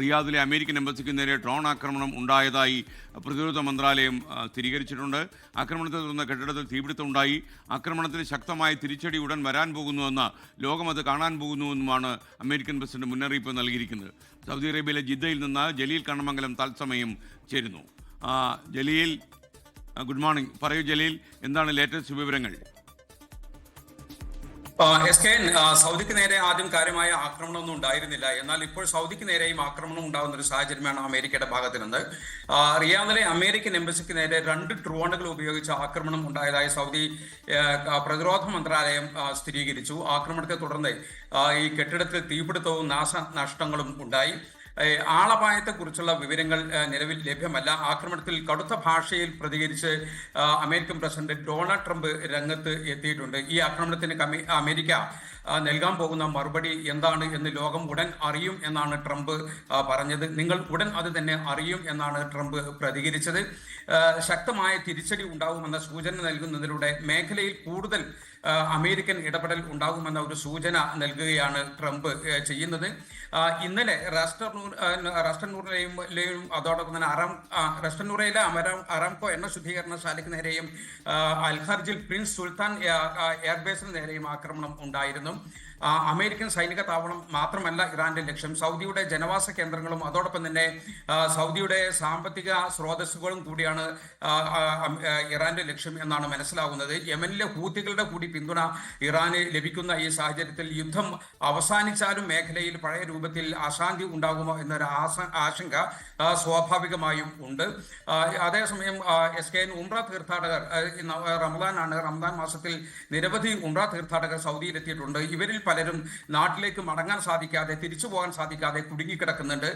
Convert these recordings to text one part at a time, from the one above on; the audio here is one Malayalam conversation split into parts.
റിയാദിലെ അമേരിക്കൻ എംബസിക്ക് നേരെ ഡ്രോൺ ആക്രമണം ഉണ്ടായതായി പ്രതിരോധ മന്ത്രാലയം സ്ഥിരീകരിച്ചിട്ടുണ്ട്. ആക്രമണത്തെ തുടർന്ന് കെട്ടിടത്തിൽ തീപിടുത്തമുണ്ടായി. ആക്രമണത്തിന് ശക്തമായ തിരിച്ചടി ഉടൻ വരാൻ പോകുന്നുവെന്ന് ലോകമത് കാണാൻ പോകുന്നുവെന്നുമാണ് അമേരിക്കൻ പ്രസിഡന്റ് മുന്നറിയിപ്പ് നൽകിയിരിക്കുന്നത്. സൗദി അറേബ്യയിലെ ജിദ്ദയിൽ നിന്ന് ജലീൽ കണ്ണമംഗലം തത്സമയം ചേരുന്നു. Jaleel, good morning. പറയൂ ജലീൽ, എന്താണ് ലേറ്റസ്റ്റ് വിവരങ്ങൾ? സൗദിക്ക് നേരെ ആദ്യം കാര്യമായ ആക്രമണമൊന്നും ഉണ്ടായിരുന്നില്ല. എന്നാൽ ഇപ്പോൾ സൗദിക്ക് നേരെയും ആക്രമണം ഉണ്ടാകുന്ന ഒരു സാഹചര്യമാണ് അമേരിക്കയുടെ ഭാഗത്ത് നിന്ന്. റിയാദിലെ അമേരിക്കൻ എംബസിക്ക് നേരെ 2 ഡ്രോണുകൾ ഉപയോഗിച്ച് ആക്രമണം ഉണ്ടായതായി സൗദി പ്രതിരോധ മന്ത്രാലയം സ്ഥിരീകരിച്ചു. ആക്രമണത്തെ തുടർന്ന് ഈ കെട്ടിടത്തിൽ തീപിടുത്തവും നാശനഷ്ടങ്ങളും ഉണ്ടായി. ആളപായത്തെക്കുറിച്ചുള്ള വിവരങ്ങൾ നിലവിൽ ലഭ്യമല്ല. ആക്രമണത്തിൽ കടുത്ത ഭാഷയിൽ പ്രതികരിച്ച് അമേരിക്കൻ പ്രസിഡന്റ് ഡൊണാൾഡ് ട്രംപ് രംഗത്ത് എത്തിയിട്ടുണ്ട്. ഈ ആക്രമണത്തിന് അമേരിക്ക നൽകാൻ പോകുന്ന മറുപടി എന്താണ് എന്ന് ലോകം ഉടൻ അറിയും എന്നാണ് ട്രംപ് പറഞ്ഞത്. നിങ്ങൾ ഉടൻ അത് തന്നെ അറിയും എന്നാണ് ട്രംപ് പ്രതികരിച്ചത്. ശക്തമായ തിരിച്ചടി ഉണ്ടാകുമെന്ന സൂചന നൽകുന്നതിലൂടെ മേഖലയിൽ കൂടുതൽ അമേരിക്കൻ ഇടപെടൽ ഉണ്ടാകുമെന്ന ഒരു സൂചന നൽകുകയാണ് ട്രംപ് ചെയ്യുന്നത്. ഇന്നലെ റസ്റ്റന്നൂറിലെയും അതോടൊപ്പം തന്നെ റസ്റ്റന്നൂറിലെ അറാംകോ എണ്ണ ശുദ്ധീകരണശാലയ്ക്ക് നേരെയും അൽഖർജിൽ പ്രിൻസ് സുൽത്താൻ എയർബേസിന് നേരെയും ആക്രമണം ഉണ്ടായിരുന്നു. അമേരിക്കൻ സൈനിക താവളം മാത്രമല്ല ഇറാന്റെ ലക്ഷ്യം, സൗദിയുടെ ജനവാസ കേന്ദ്രങ്ങളും അതോടൊപ്പം തന്നെ സൗദിയുടെ സാമ്പത്തിക സ്രോതസ്സുകളും കൂടിയാണ് ഇറാന്റെ ലക്ഷ്യം എന്നാണ് മനസ്സിലാകുന്നത്. യമനിലെ ഹൂത്തികളുടെ കൂടി പിന്തുണ ഇറാന് ലഭിക്കുന്ന ഈ സാഹചര്യത്തിൽ യുദ്ധം അവസാനിച്ചാലും മേഖലയിൽ പഴയ രൂപത്തിൽ അശാന്തി ഉണ്ടാകുമോ എന്നൊരു ആശങ്ക സ്വാഭാവികമായും ഉണ്ട്. അതേസമയം ഉംറ തീർത്ഥാടകർ റമദാൻ മാസത്തിൽ നിരവധി ഉംറ തീർത്ഥാടകർ സൗദിയിലെത്തിയിട്ടുണ്ട്. ഇവരിൽ പലരും നാട്ടിലേക്ക് മടങ്ങാൻ സാധിക്കാതെ, തിരിച്ചു പോകാൻ സാധിക്കാതെ കുടുങ്ങിക്കിടക്കുന്നുണ്ട്.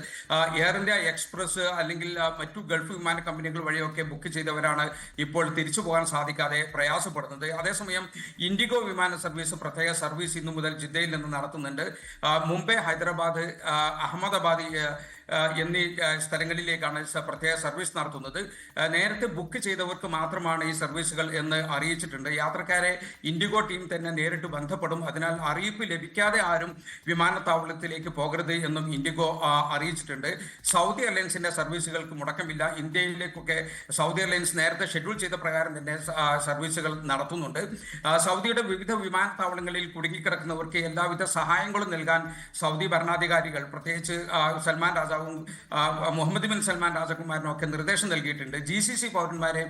എയർ ഇന്ത്യ എക്സ്പ്രസ് അല്ലെങ്കിൽ മറ്റു ഗൾഫ് വിമാന കമ്പനികൾ വഴിയൊക്കെ ബുക്ക് ചെയ്തവരാണ് ഇപ്പോൾ തിരിച്ചു പോകാൻ സാധിക്കാതെ പ്രയാസപ്പെടുന്നത്. അതേസമയം ഇൻഡിഗോ വിമാന സർവീസ് പ്രത്യേക സർവീസ് ഇന്നു മുതൽ ജിദ്ദയിൽ നിന്ന് നടത്തുന്നുണ്ട്. മുംബൈ, ഹൈദരാബാദ്, അഹമ്മദാബാദ് എന്നീ സ്ഥലങ്ങളിലേക്കാണ് പ്രത്യേക സർവീസ് നടത്തുന്നത്. നേരത്തെ ബുക്ക് ചെയ്തവർക്ക് മാത്രമാണ് ഈ സർവീസുകൾ എന്ന് അറിയിച്ചിട്ടുണ്ട്. യാത്രക്കാരെ ഇൻഡിഗോ ടീം തന്നെ നേരിട്ട് ബന്ധപ്പെടും. അതിനാൽ അറിയിപ്പ് ലഭിക്കാതെ ആരും വിമാനത്താവളത്തിലേക്ക് പോകരുത് എന്നും ഇൻഡിഗോ അറിയിച്ചിട്ടുണ്ട്. സൗദി എയർലൈൻസിന്റെ സർവീസുകൾക്ക് മുടക്കമില്ല. ഇന്ത്യയിലേക്കൊക്കെ സൗദി എയർലൈൻസ് നേരത്തെ ഷെഡ്യൂൾ ചെയ്ത പ്രകാരം തന്നെ സർവീസുകൾ നടത്തുന്നുണ്ട്. സൗദിയുടെ വിവിധ വിമാനത്താവളങ്ങളിൽ കുടുങ്ങിക്കിടക്കുന്നവർക്ക് എല്ലാവിധ സഹായങ്ങളും നൽകാൻ സൗദി ഭരണാധികാരികൾ, പ്രത്യേകിച്ച് സൽമാൻ രാജാവും മുഹമ്മദ് ബിൻ സൽമാൻ രാജകുമാരനും ഒക്കെ നിർദ്ദേശം നൽകിയിട്ടുണ്ട്. GCC പൗരന്മാരെ,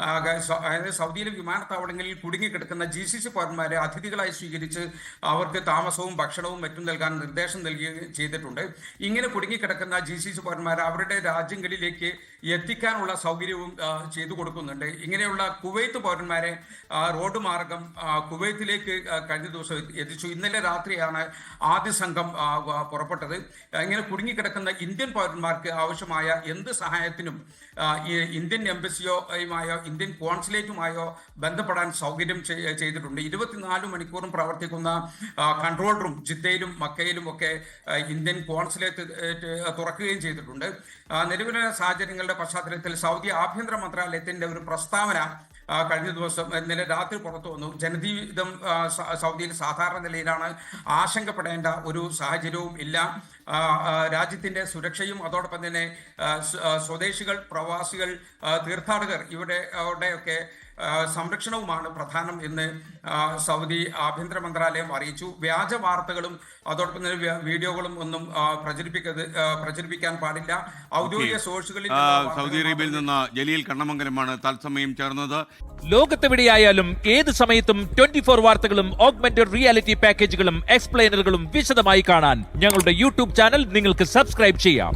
അതായത് സൗദിയിലെ വിമാനത്താവളങ്ങളിൽ കുടുങ്ങിക്കിടക്കുന്ന GCC പൗരന്മാരെ അതിഥികളായി സ്വീകരിച്ച് അവർക്ക് താമസവും ഭക്ഷണവും മറ്റും നൽകാൻ നിർദ്ദേശം നൽകുകയും ചെയ്തിട്ടുണ്ട്. ഇങ്ങനെ കുടുങ്ങിക്കിടക്കുന്ന GCC പൗരന്മാരെ അവരുടെ രാജ്യങ്ങളിലേക്ക് എത്തിക്കാനുള്ള സൗകര്യവും ചെയ്തു കൊടുക്കുന്നുണ്ട്. ഇങ്ങനെയുള്ള കുവൈത്ത് പൗരന്മാരെ റോഡ് മാർഗം കുവൈത്തിലേക്ക് കഴിഞ്ഞ ദിവസം എത്തിച്ചു. ഇന്നലെ രാത്രിയാണ് ആദ്യ സംഘം പുറപ്പെട്ടത്. ഇങ്ങനെ കുടുങ്ങിക്കിടക്കുന്ന ഇന്ത്യൻ പൗരന്മാർക്ക് ആവശ്യമായ എന്ത് സഹായത്തിനും ഇന്ത്യൻ എംബസിയോയുമായോ ഇന്ത്യൻ കോൺസുലേറ്റുമായോ ബന്ധപ്പെടാൻ സൗകര്യം ചെയ്തിട്ടുണ്ട്. 24 മണിക്കൂറും പ്രവർത്തിക്കുന്ന കൺട്രോൾ റൂം ജിദ്ദയിലും മക്കയിലും ഒക്കെ ഇന്ത്യൻ കോൺസുലേറ്റ് തുറക്കുകയും ചെയ്തിട്ടുണ്ട്. നിലവിലെ സാഹചര്യങ്ങളുടെ പശ്ചാത്തലത്തിൽ സൗദി ആഭ്യന്തര മന്ത്രാലയത്തിന്റെ ഒരു പ്രസ്താവന കഴിഞ്ഞ ദിവസം ഇന്നലെ രാത്രി പുറത്തു വന്നു. ജനജീവിതം സൗദിയിൽ സാധാരണ നിലയിലാണ്, ആശങ്കപ്പെടേണ്ട ഒരു സാഹചര്യവും ഇല്ല. രാജ്യത്തിന്റെ സുരക്ഷയും അതോടൊപ്പം തന്നെ സ്വദേശികൾ, പ്രവാസികൾ, തീർത്ഥാടകർ ഇവിടെയൊക്കെ സംരക്ഷണവുമാണ് പ്രധാനം എന്ന് സൗദി ആഭ്യന്തര മന്ത്രാലയം അറിയിച്ചു. വ്യാജ വാർത്തകളും അതോടൊപ്പം തന്നെ വീഡിയോകളും ഒന്നും പ്രചരിപ്പിക്കാൻ പാടില്ല. ഔദ്യോഗിക സോഴ്സുകളിൽ സൗദി അറേബ്യയിൽ നിന്ന് ജലീൽ കണ്ണമംഗലമാണ് തത്സമയം ചേർന്നത്. ലോകത്തെവിടെയായാലും ഏത് സമയത്തും 24 വാർത്തകളും ഓഗ്മെന്റഡ് റിയാലിറ്റി പാക്കേജുകളും എക്സ്പ്ലെയിനറുകളും വിശദമായി കാണാൻ ഞങ്ങളുടെ യൂട്യൂബ് ചാനൽ നിങ്ങൾക്ക് സബ്സ്ക്രൈബ് ചെയ്യാം.